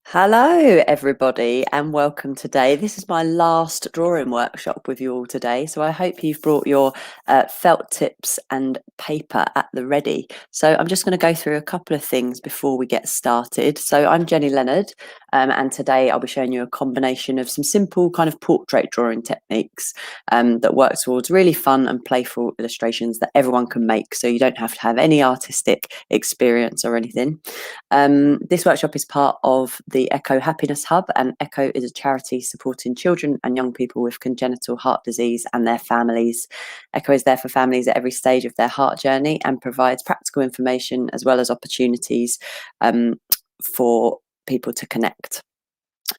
Hello everybody and welcome today. This is my last drawing workshop with you all today, so I hope you've brought your felt tips and paper at the ready. So I'm just going to go through a couple of things before we get started. So I'm Jenny Leonard, and today I'll be showing you a combination of some simple kind of portrait drawing techniques that work towards really fun and playful illustrations that everyone can make, so you don't have to have any artistic experience or anything. This workshop is part of the Echo Happiness Hub, and Echo is a charity supporting children and young people with congenital heart disease and their families. Echo is there for families at every stage of their heart journey and provides practical information as well as opportunities for people to connect.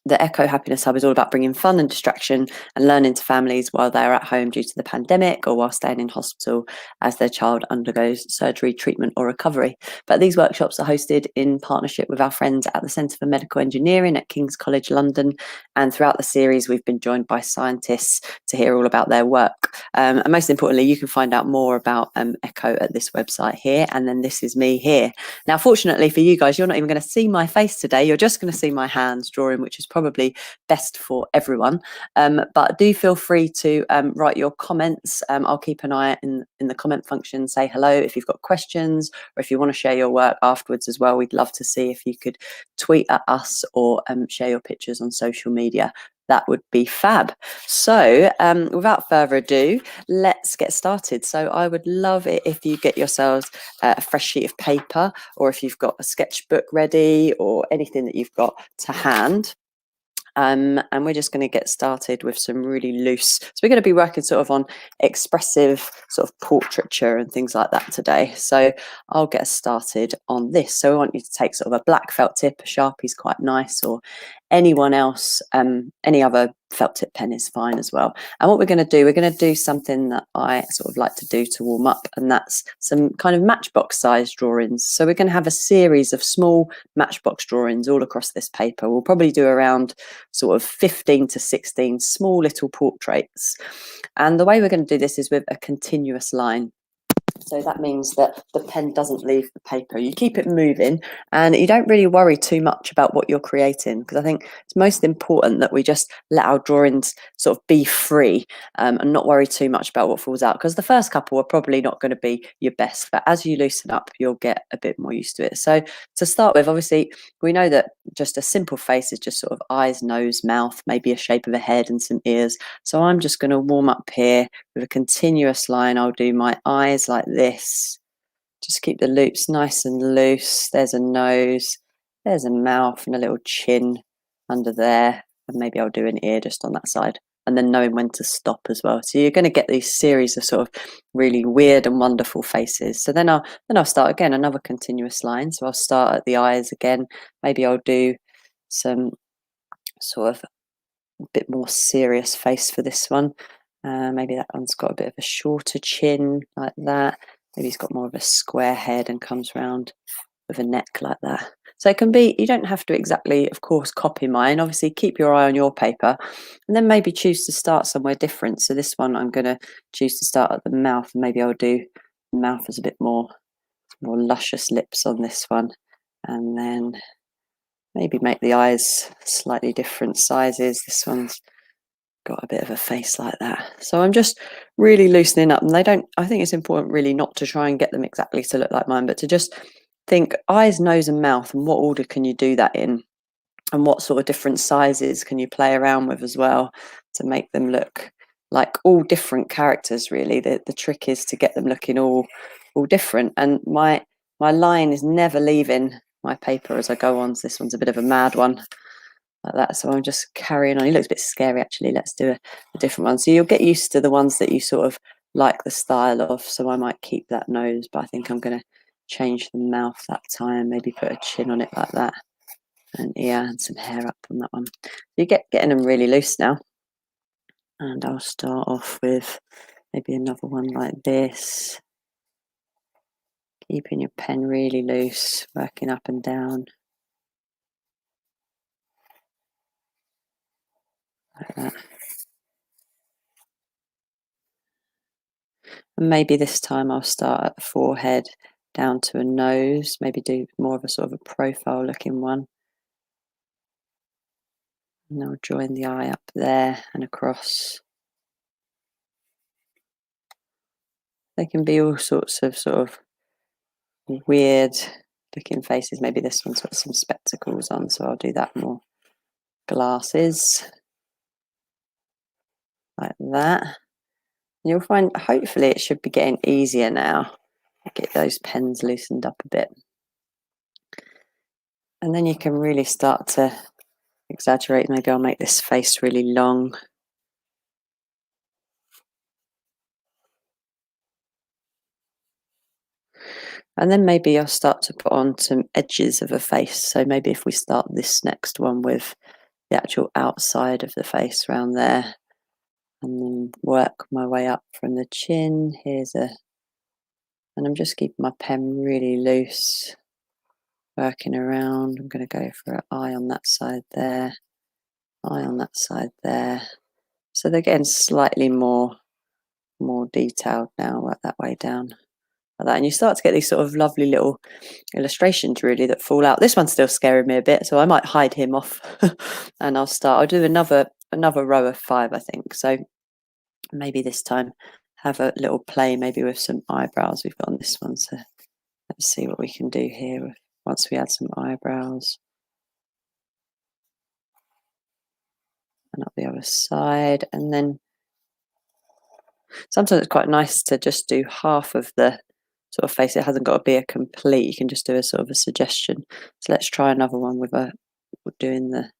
The Echo Happiness Hub is all about bringing fun and distraction and learning to families while they're at home due to the pandemic or while staying in hospital as their child undergoes surgery, treatment or recovery. But these workshops are hosted in partnership with our friends at the Centre for Medical Engineering at King's College London, and throughout the series we've been joined by scientists to hear all about their work. And most importantly, you can find out more about Echo at this website here, and then this is me here. Now fortunately for you guys, you're not even going to see my face today, you're just going to see my hands drawing, which is probably best for everyone, but do feel free to write your comments. I'll keep an eye in the comment function, say hello if you've got questions, or if you want to share your work afterwards as well. We'd love to see if you could tweet at us or share your pictures on social media. That would be fab. So without further ado, let's get started. So I would love it if you get yourselves a fresh sheet of paper, or if you've got a sketchbook ready or anything that you've got to hand. And we're just going to get started with some really loose. So we're going to be working sort of on expressive sort of portraiture and things like that today. So I'll get us started on this. So I want you to take sort of a black felt tip, a Sharpie's quite nice, or anyone else, any other felt tip pen is fine as well. And what we're going to do something that I sort of like to do to warm up, and that's some kind of matchbox size drawings. So we're going to have a series of small matchbox drawings all across this paper. We'll probably do around sort of 15 to 16 small little portraits. And the way we're going to do this is with a continuous line. So that means that the pen doesn't leave the paper. You keep it moving and you don't really worry too much about what you're creating, because I think it's most important that we just let our drawings sort of be free, and not worry too much about what falls out, because the first couple are probably not going to be your best, but as you loosen up, you'll get a bit more used to it. So to start with, obviously, we know that just a simple face is just sort of eyes, nose, mouth, maybe a shape of a head and some ears. So I'm just going to warm up here with a continuous line. I'll do my eyes like this. Just keep the loops nice and loose. There's a nose, there's a mouth and a little chin under there. And maybe I'll do an ear just on that side. And then knowing when to stop as well. So you're going to get these series of sort of really weird and wonderful faces. So then I'll start again, another continuous line. So I'll start at the eyes again. Maybe I'll do some sort of a bit more serious face for this one. Maybe that one's got a bit of a shorter chin like that. Maybe he's got more of a square head and comes round with a neck like that. So it can be, you don't have to exactly, of course, copy mine. Obviously, keep your eye on your paper and then maybe choose to start somewhere different. So this one, I'm going to choose to start at the mouth, and maybe I'll do the mouth as a bit more luscious lips on this one. And then maybe make the eyes slightly different sizes. This one's got a bit of a face like that. So I'm just really loosening up, and I think it's important really not to try and get them exactly to look like mine, but to just think eyes, nose and mouth, and what order can you do that in, and what sort of different sizes can you play around with as well to make them look like all different characters. Really, the trick is to get them looking all different. And my line is never leaving my paper as I go on. So this one's a bit of a mad one like that. So I'm just carrying on. He looks a bit scary actually. Let's do a different one. So you'll get used to the ones that you sort of like the style of. So I might keep that nose, but I think I'm going to change the mouth that time. Maybe put a chin on it like that, and ear and some hair up on that one. You getting them really loose now. And I'll start off with maybe another one like this. Keeping your pen really loose, working up and down. Like that. And maybe this time I'll start at the forehead down to a nose, maybe do more of a sort of a profile looking one. And I'll join the eye up there and across. They can be all sorts of sort of weird looking faces. Maybe this one's got some spectacles on, so I'll do that more. Glasses, like that. You'll find, hopefully it should be getting easier now. Get those pens loosened up a bit. And then you can really start to exaggerate. Maybe I'll make this face really long. And then maybe I'll start to put on some edges of a face. So maybe if we start this next one with the actual outside of the face around there, and then work my way up from the chin. And I'm just keeping my pen really loose, working around. I'm going to go for an eye on that side there, eye on that side there. So they're getting slightly more detailed now, work that way down like that. And you start to get these sort of lovely little illustrations really that fall out. This one's still scaring me a bit, so I might hide him off and I'll do another row of 5, I think. So maybe this time have a little play maybe with some eyebrows we've got on this one. So let's see what we can do here once we add some eyebrows. And up the other side. And then sometimes it's quite nice to just do half of the sort of face. It hasn't got to be a complete, you can just do a sort of a suggestion. So let's try another one with doing the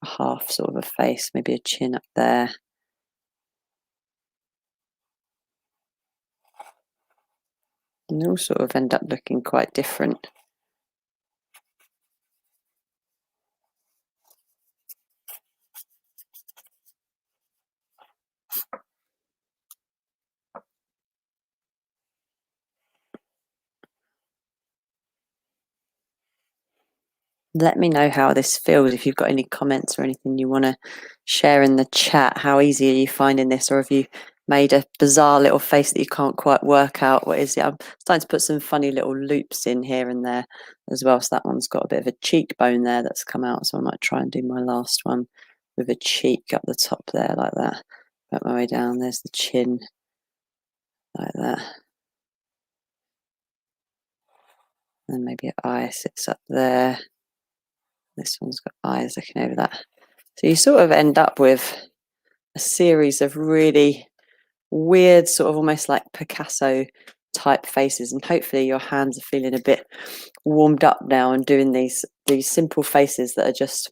half sort of a face, maybe a chin up there. And they all sort of end up looking quite different. Let me know how this feels. If you've got any comments or anything you want to share in the chat, how easy are you finding this, or have you made a bizarre little face that you can't quite work out what is it? I'm starting to put some funny little loops in here and there as well. So that one's got a bit of a cheekbone there that's come out. So I might try and do my last one with a cheek up the top there like that. Work my way down. There's the chin like that. And maybe an eye sits up there. This one's got eyes looking over that. So you sort of end up with a series of really weird, sort of almost like Picasso type faces, and hopefully your hands are feeling a bit warmed up now and doing these simple faces that are just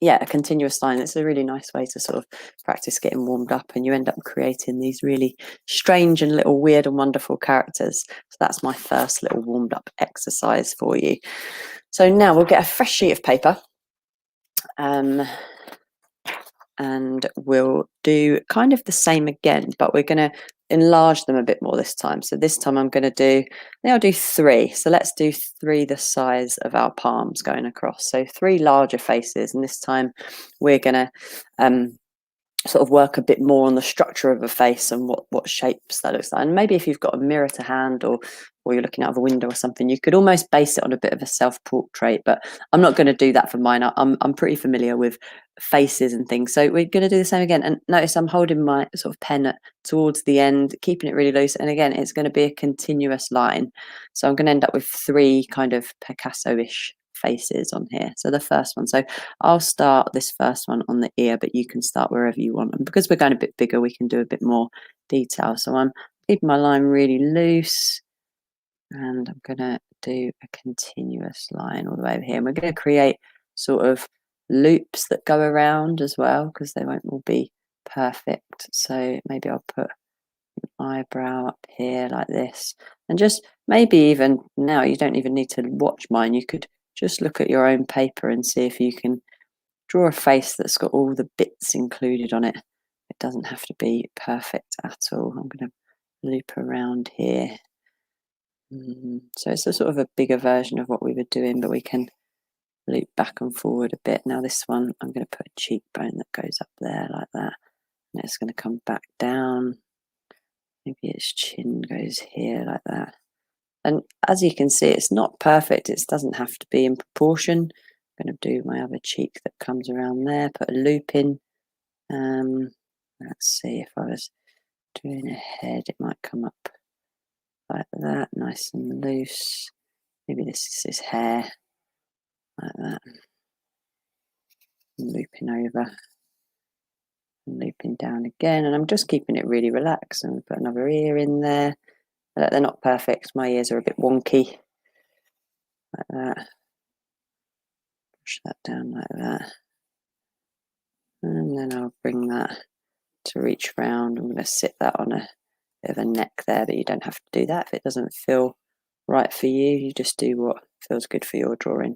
a continuous line. It's a really nice way to sort of practice getting warmed up, and you end up creating these really strange and little weird and wonderful characters. So that's my first little warmed up exercise for you. So now we'll get a fresh sheet of paper, and we'll do kind of the same again, but we're going to enlarge them a bit more this time. So this time I'll do 3. So let's do 3 the size of our palms going across. So 3 larger faces, and this time we're going to sort of work a bit more on the structure of a face and what shapes that looks like. And maybe if you've got a mirror to hand, or you're looking out of a window or something, you could almost base it on a bit of a self-portrait, but I'm not going to do that for mine. I'm pretty familiar with faces and things, so we're going to do the same again. And notice I'm holding my sort of pen towards the end, keeping it really loose, and again it's going to be a continuous line. So I'm going to end up with 3 kind of Picasso-ish faces on here. So the first one, so I'll start this first one on the ear, but you can start wherever you want, and because we're going a bit bigger we can do a bit more detail. So I'm keeping my line really loose, and I'm going to do a continuous line all the way over here, and we're going to create sort of loops that go around as well, because they won't all be perfect. So maybe I'll put an eyebrow up here like this, and just maybe even now, you don't even need to watch mine, you could just look at your own paper and see if you can draw a face that's got all the bits included on it. It doesn't have to be perfect at all. I'm going to loop around here. So it's a sort of a bigger version of what we were doing, but we can loop back and forward a bit. Now this one, I'm going to put a cheekbone that goes up there like that, and it's going to come back down. Maybe its chin goes here like that. And as you can see, it's not perfect. It doesn't have to be in proportion. I'm going to do my other cheek that comes around there, put a loop in. Let's see, if I was doing a head, it might come up like that, nice and loose. Maybe this is his hair, like that. And looping over, and looping down again, and I'm just keeping it really relaxed. And put another ear in there. They're not perfect. My ears are a bit wonky, like that. Push that down like that, and then I'll bring that to reach round. I'm going to sit that on a bit of a neck there, but you don't have to do that if it doesn't feel right for you. You just do what feels good for your drawing.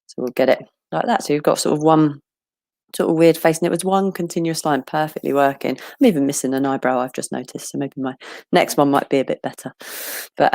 So we'll get it like that. So you've got sort of one sort of weird face, and it was one continuous line perfectly working. I'm even missing an eyebrow, I've just noticed, so maybe my next one might be a bit better. But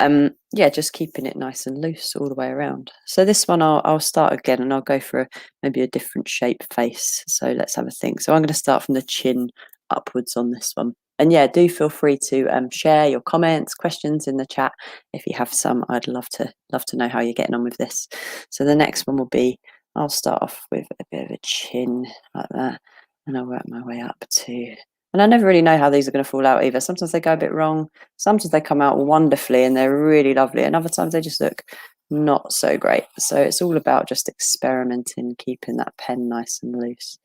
just keeping it nice and loose all the way around. So this one I'll start again, and I'll go for maybe a different shape face. So let's have a think. So I'm going to start from the chin upwards on this one. And yeah, do feel free to share your comments, questions in the chat if you have some. I'd love to know how you're getting on with this. So the next one will be, I'll start off with a bit of a chin like that, and I'll work my way up to, and I never really know how these are going to fall out either. Sometimes they go a bit wrong, sometimes they come out wonderfully and they're really lovely, and other times they just look not so great. So it's all about just experimenting, keeping that pen nice and loose.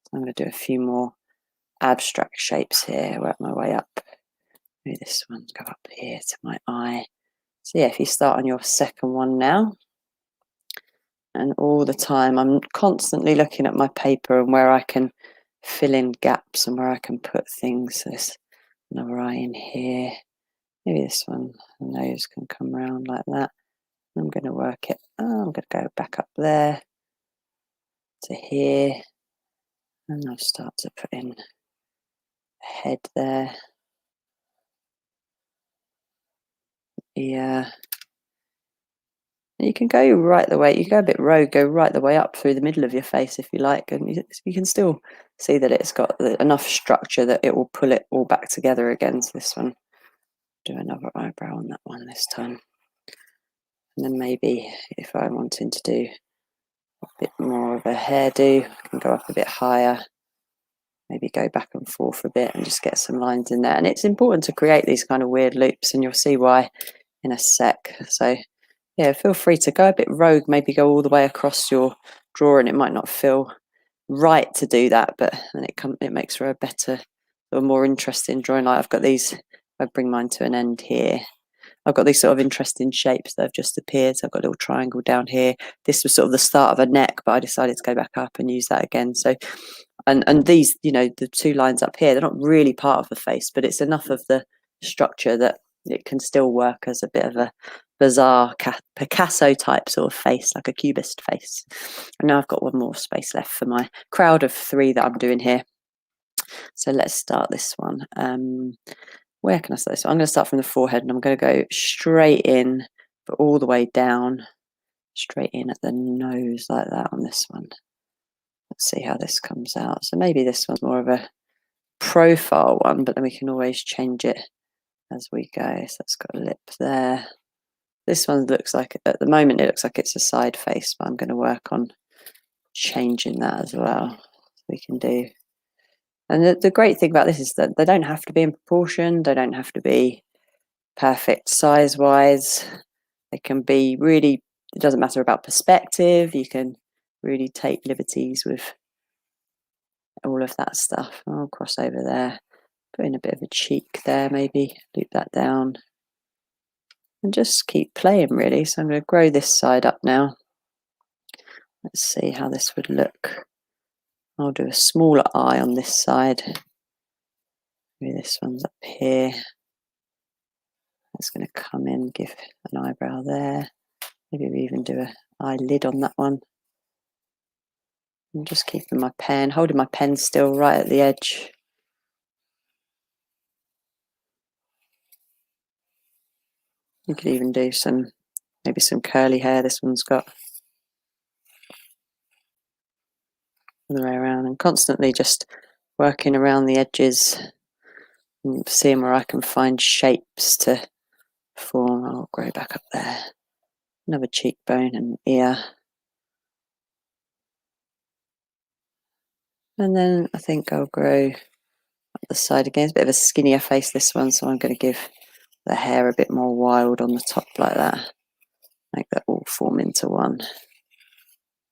So I'm going to do a few more abstract shapes here, work my way up. Maybe this one, go up here to my eye. So yeah, if you start on your second one now, and all the time I'm constantly looking at my paper and where I can fill in gaps and where I can put things. So there's another eye in here. Maybe this one, the nose can come around like that. I'm going to work it. I'm going to go back up there to here, and I'll start to put in a head there, ear, You can go right the way, you go a bit rogue, go right the way up through the middle of your face if you like, and you can still see that it's got enough structure that it will pull it all back together again. So this one, do another eyebrow on that one this time. And then maybe if I'm wanting to do a bit more of a hairdo, I can go up a bit higher, maybe go back and forth a bit and just get some lines in there. And it's important to create these kind of weird loops, and you'll see why in a sec. So yeah, feel free to go a bit rogue, maybe go all the way across your drawing. It might not feel right to do that, but then it makes for a better or more interesting drawing. Like I've got these, I bring mine to an end here. I've got these sort of interesting shapes that have just appeared. So I've got a little triangle down here. This was sort of the start of a neck, but I decided to go back up and use that again. So, and these, the two lines up here, they're not really part of the face, but it's enough of the structure that it can still work as a bit of a bizarre Picasso type sort of face, like a cubist face. And now I've got one more space left for my crowd of 3 that I'm doing here. So let's start this one. Where can I start? So I'm going to start from the forehead, and I'm going to go straight in, but all the way down, straight in at the nose like that on this one. Let's see how this comes out. So maybe this one's more of a profile one, but then we can always change it as we go. So it's got a lip there. This one looks like, at the moment, it looks like it's a side face, but I'm going to work on changing that as well. So we can do. And the great thing about this is that they don't have to be in proportion. They don't have to be perfect size-wise. They can be really, it doesn't matter about perspective. You can really take liberties with all of that stuff. I'll cross over there, put in a bit of a cheek there, maybe loop that down. And just keep playing, really. So I'm going to grow this side up now. Let's see how this would look. I'll do a smaller eye on this side. Maybe this one's up here. It's going to come in, give an eyebrow there. Maybe we even do an eyelid on that one. I'm just keeping my pen, holding my pen still right at the edge. You could even do maybe some curly hair. This one's got all the way around, and constantly just working around the edges and seeing where I can find shapes to form. I'll grow back up there. Another cheekbone and ear. And then I think I'll grow up the side again. It's a bit of a skinnier face, this one, so I'm going to give the hair a bit more wild on the top like that. Make that all form into one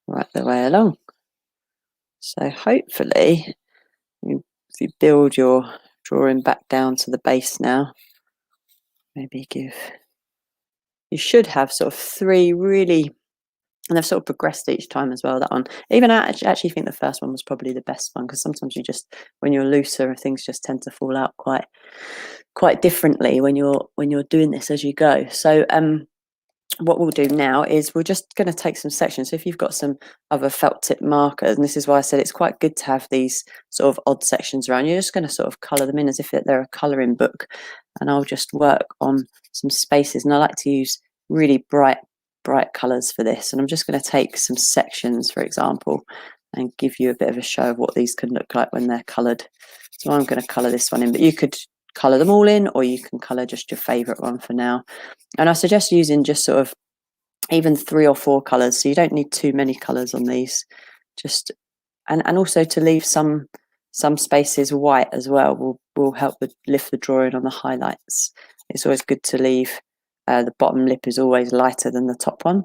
right the way along. So hopefully, if you build your drawing back down to the base now, maybe you should have sort of 3 really, and they've sort of progressed each time as well, that one. Even I actually think the first one was probably the best one, because sometimes when you're looser, things just tend to fall out quite differently when you're doing this as you go. So what we'll do now is we're just going to take some sections. So if you've got some other felt tip markers, and this is why I said it's quite good to have these sort of odd sections around, you're just going to sort of colour them in as if they're a colouring book. And I'll just work on some spaces, and I like to use really bright colours for this. And I'm just going to take some sections, for example, and give you a bit of a show of what these can look like when they're coloured. So I'm going to colour this one in, but you could colour them all in, or you can colour just your favourite one for now. And I suggest using just sort of even 3 or 4 colours, so you don't need too many colours on these. Just and also to leave some spaces white as well will help lift the drawing on the highlights. It's always good to leave the bottom lip is always lighter than the top one,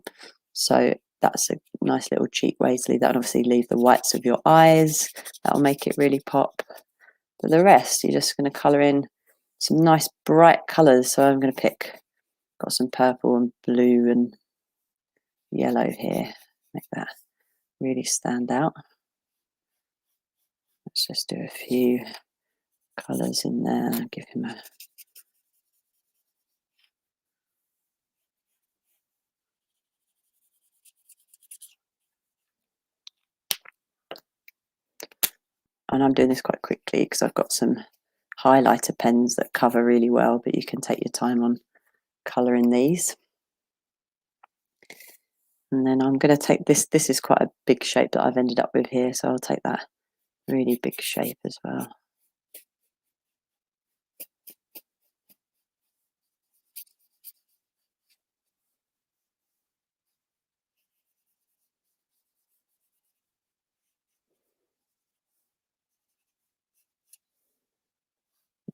so that's a nice little cheap way to leave that. And obviously leave the whites of your eyes, that'll make it really pop. But the rest, you're just going to colour in some nice bright colours. So I'm going to got some purple and blue and yellow here, make that really stand out. Let's just do a few colours in there and give him a and I'm doing this quite quickly because I've got some highlighter pens that cover really well, but you can take your time on colouring these. And then I'm going to take this. This is quite a big shape that I've ended up with here, so I'll take that really big shape as well.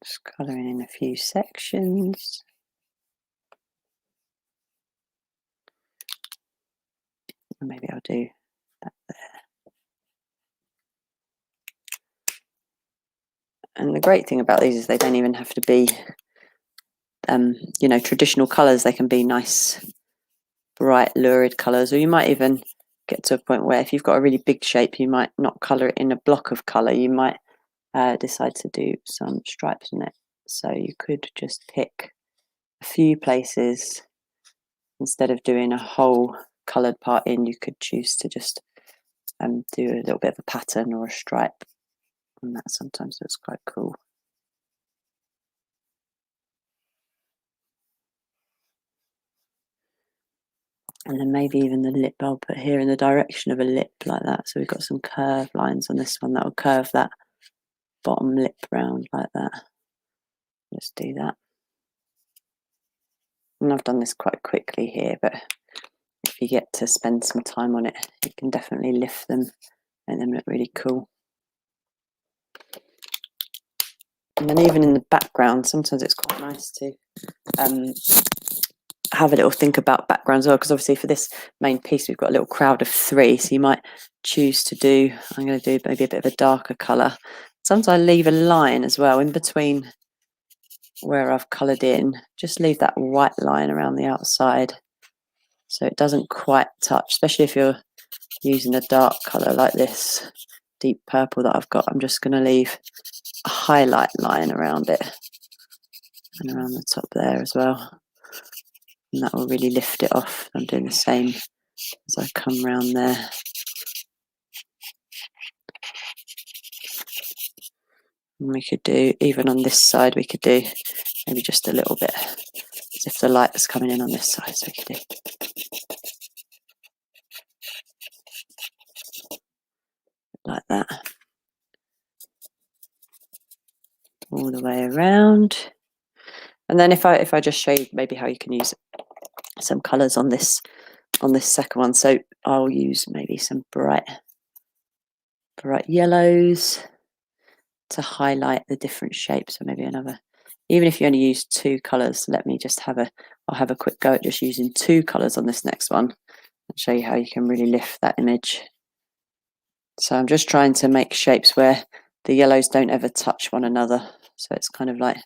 Just colouring in a few sections. Maybe I'll do that there. And the great thing about these is they don't even have to be, you know, traditional colours. They can be nice, bright, lurid colours, or you might even get to a point where if you've got a really big shape, you might not colour it in a block of colour. You might decide to do some stripes in it. So you could just pick a few places. Instead of doing a whole coloured part in, you could choose to just do a little bit of a pattern or a stripe, and that sometimes looks quite cool. And then maybe even the lip I'll put here in the direction of a lip like that. So we've got some curved lines on this one that will curve that bottom lip round like that. Let's do that. And I've done this quite quickly here, but if you get to spend some time on it, you can definitely lift them and them look really cool. And then even in the background, sometimes it's quite nice to have a little think about backgrounds as well, because obviously for this main piece we've got a little crowd of 3, so you might choose to do, I'm going to do maybe a bit of a darker colour. Sometimes I leave a line as well in between where I've coloured in, just leave that white line around the outside so it doesn't quite touch, especially if you're using a dark colour like this deep purple that I've got. I'm just going to leave a highlight line around it and around the top there as well, and that will really lift it off. I'm doing the same as I come round there. And we could do, even on this side, we could do maybe just a little bit as if the light was coming in on this side, so we could do like that all the way around. And then if I just show you maybe how you can use some colours on this second one, so I'll use maybe some bright yellows to highlight the different shapes. So maybe another, even if you only use 2 colours, let me just I'll have a quick go at just using 2 colours on this next one and show you how you can really lift that image. So I'm just trying to make shapes where the yellows don't ever touch one another. So it's kind of like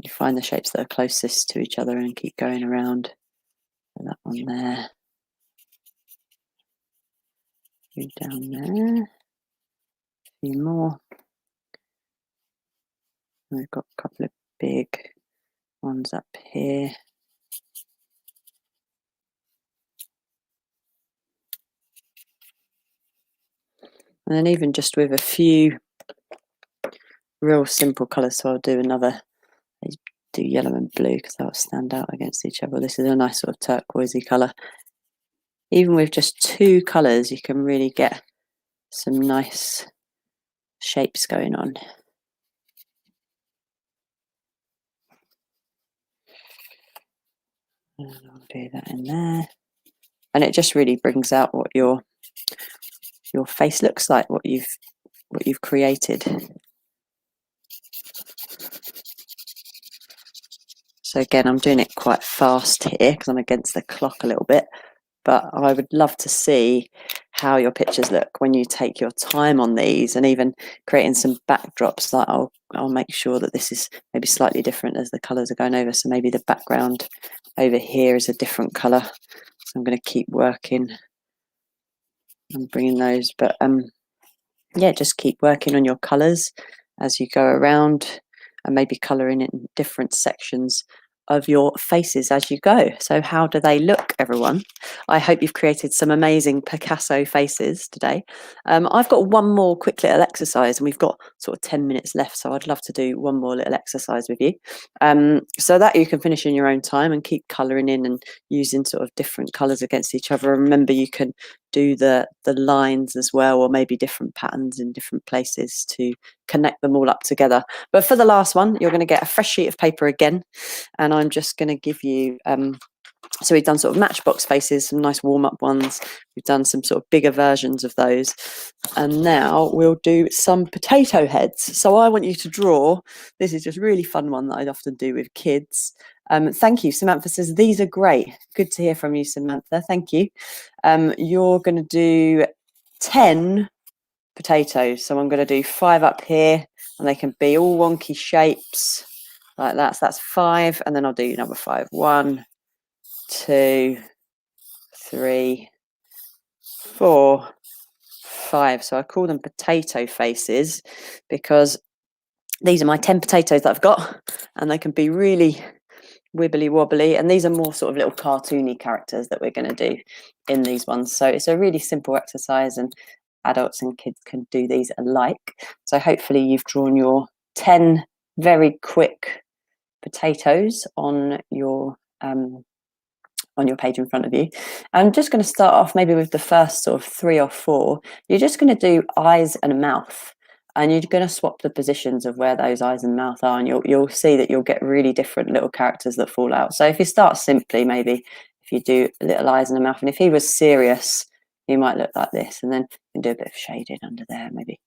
you find the shapes that are closest to each other and keep going around. And that one there. Down there. A few more. And we've got a couple of big ones up here. And then even just with a few real simple colours, so I'll do another, do yellow and blue because they'll stand out against each other. This is a nice sort of turquoisey colour. Even with just 2 colours, you can really get some nice shapes going on. And I'll do that in there. And it just really brings out what your face looks like, what you've created. So again, I'm doing it quite fast here because I'm against the clock a little bit, but I would love to see how your pictures look when you take your time on these, and even creating some backdrops. Like I'll make sure that this is maybe slightly different as the colours are going over. So maybe the background over here is a different colour. So I'm going to keep working and bringing those, but yeah, just keep working on your colours as you go around and maybe colouring it in different sections of your faces as you go. So how do they look, everyone? I hope you've created some amazing Picasso faces today. I've got one more quick little exercise, and we've got sort of 10 minutes left, so I'd love to do one more little exercise with you, so that you can finish in your own time and keep colouring in and using sort of different colours against each other. And remember, you can do the lines as well, or maybe different patterns in different places to connect them all up together. But for the last one, you're going to get a fresh sheet of paper again, and I'm just going to give you so we've done sort of matchbox faces, some nice warm-up ones. We've done some sort of bigger versions of those, and now we'll do some potato heads. So I want you to draw, this is just a really fun one that I'd often do with kids. Thank you. Samantha says, these are great. Good to hear from you, Samantha. Thank you. You're going to do 10 potatoes. So I'm going to do 5 up here, and they can be all wonky shapes like that. So that's 5, and then I'll do number 5. 1, 2, 3, 4, 5. So I call them potato faces because these are my 10 potatoes that I've got, and they can be really wibbly wobbly, and these are more sort of little cartoony characters that we're going to do in these ones. So it's a really simple exercise, and adults and kids can do these alike. So hopefully you've drawn your 10 very quick potatoes on your page in front of you. I'm just going to start off maybe with the first sort of 3 or 4. You're just going to do eyes and a mouth, and you're going to swap the positions of where those eyes and mouth are, and you'll see that you'll get really different little characters that fall out. So if you start simply, maybe if you do little eyes and a mouth, and if he was serious, he might look like this, and then you can do a bit of shading under there, maybe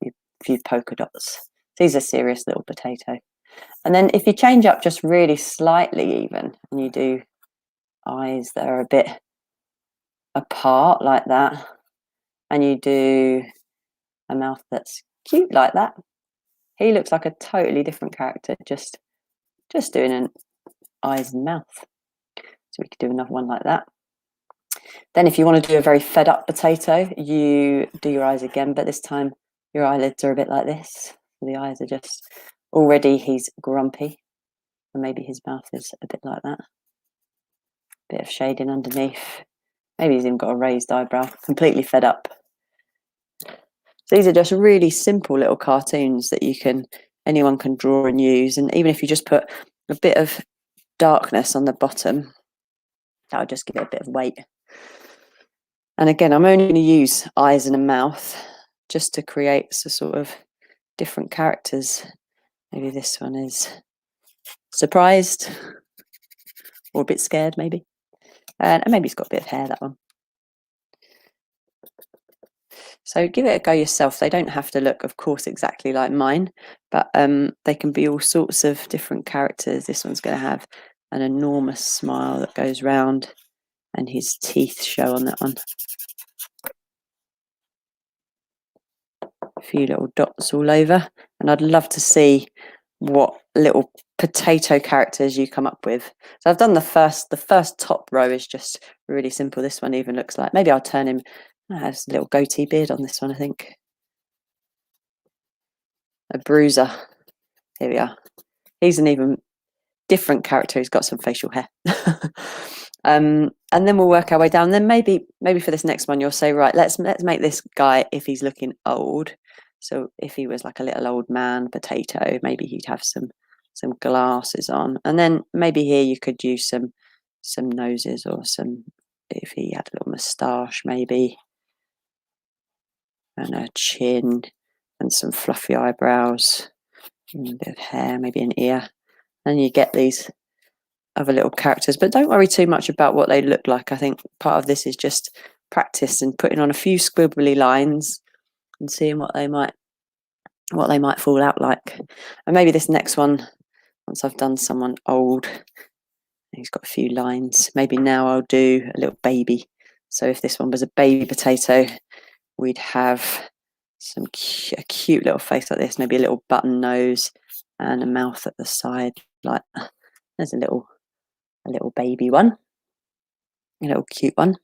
a few polka dots. These are serious little potato. And then if you change up just really slightly even, and you do eyes that are a bit apart like that, and you do a mouth that's cute like that, he looks like a totally different character just doing an eyes and mouth. So we could do another one like that. Then if you want to do a very fed up potato, you do your eyes again, but this time your eyelids are a bit like this. The eyes are just, already he's grumpy, and maybe his mouth is a bit like that. Bit of shading underneath. Maybe he's even got a raised eyebrow, completely fed up. So these are just really simple little cartoons that anyone can draw and use. And even if you just put a bit of darkness on the bottom, that'll just give it a bit of weight. And again, I'm only going to use eyes and a mouth just to create some sort of different characters. Maybe this one is surprised or a bit scared, maybe. And maybe he's got a bit of hair, that one. So give it a go yourself. They don't have to look, of course, exactly like mine, but they can be all sorts of different characters. This one's going to have an enormous smile that goes round, and his teeth show on that one. A few little dots all over, and I'd love to see what little potato characters you come up with. So I've done the first top row is just really simple. This one even looks like, maybe I'll turn him, has a little goatee beard on this one, I think. A bruiser. Here we are. He's an even different character. He's got some facial hair. And then we'll work our way down. Then maybe for this next one, you'll say, right, let's make this guy, if he's looking old. So if he was like a little old man potato, maybe he'd have some glasses on. And then maybe here you could use some noses, or if he had a little moustache, maybe, and a chin, and some fluffy eyebrows, and a bit of hair, maybe an ear. And you get these other little characters, but don't worry too much about what they look like. I think part of this is just practice and putting on a few squibbly lines and seeing what they might fall out like. And maybe this next one, once I've done someone old, he's got a few lines, maybe now I'll do a little baby. So if this one was a baby potato, we'd have a cute little face like this, maybe a little button nose and a mouth at the side like that. There's a little baby one, a little cute one.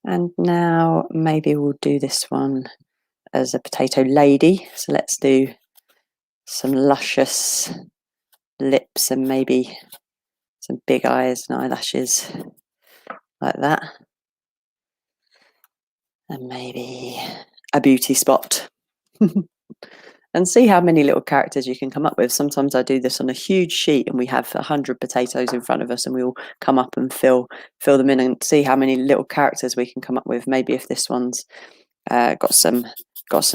And now maybe we'll do this one as a potato lady. So let's do some luscious lips and maybe some big eyes and eyelashes like that. And maybe a beauty spot. And see how many little characters you can come up with. Sometimes I do this on a huge sheet and we have 100 potatoes in front of us and we all come up and fill them in and see how many little characters we can come up with. Maybe if this one's got some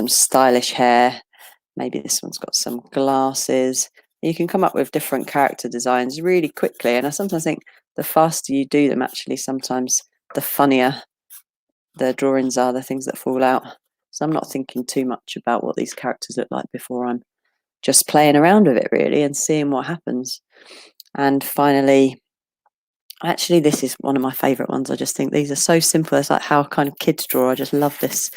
stylish hair, maybe this one's got some glasses. You can come up with different character designs really quickly. And I sometimes think the faster you do them, actually, sometimes the funnier the drawings are, the things that fall out. So I'm not thinking too much about what these characters look like before. I'm just playing around with it really and seeing what happens. And finally, actually, this is one of my favourite ones. I just think these are so simple. It's like how kind of kids draw. I just love this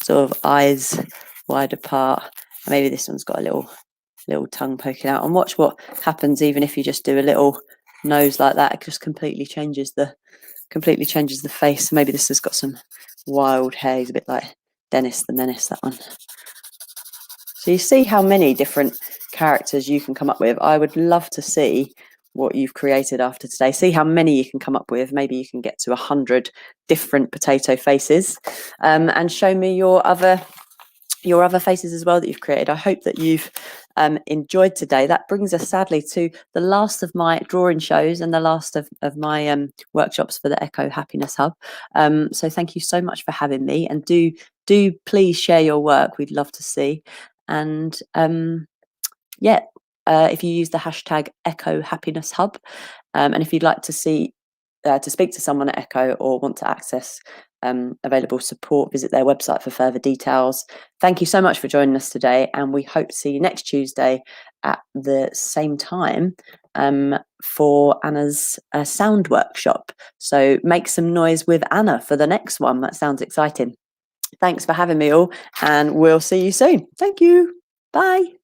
sort of eyes wide apart. Maybe this one's got a little tongue poking out. And watch what happens even if you just do a little nose like that. It just completely changes the face. Maybe this has got some wild hair. He's a bit like Dennis the Menace, that one. So you see how many different characters you can come up with. I would love to see what you've created after today. See how many you can come up with. Maybe you can get to 100 different potato faces, and show me your other faces as well that you've created. I hope that you've enjoyed today. That brings us sadly to the last of my drawing shows and the last of my workshops for the Echo Happiness Hub. So thank you so much for having me, and do please share your work. We'd love to see. And if you use the hashtag Echo Happiness Hub, and if you'd like to speak to someone at Echo or want to access available support, visit their website for further details. Thank you so much for joining us today, and we hope to see you next Tuesday at the same time for Anna's sound workshop. So make some noise with Anna for the next one. That sounds exciting. Thanks for having me all, and we'll see you soon. Thank you. Bye.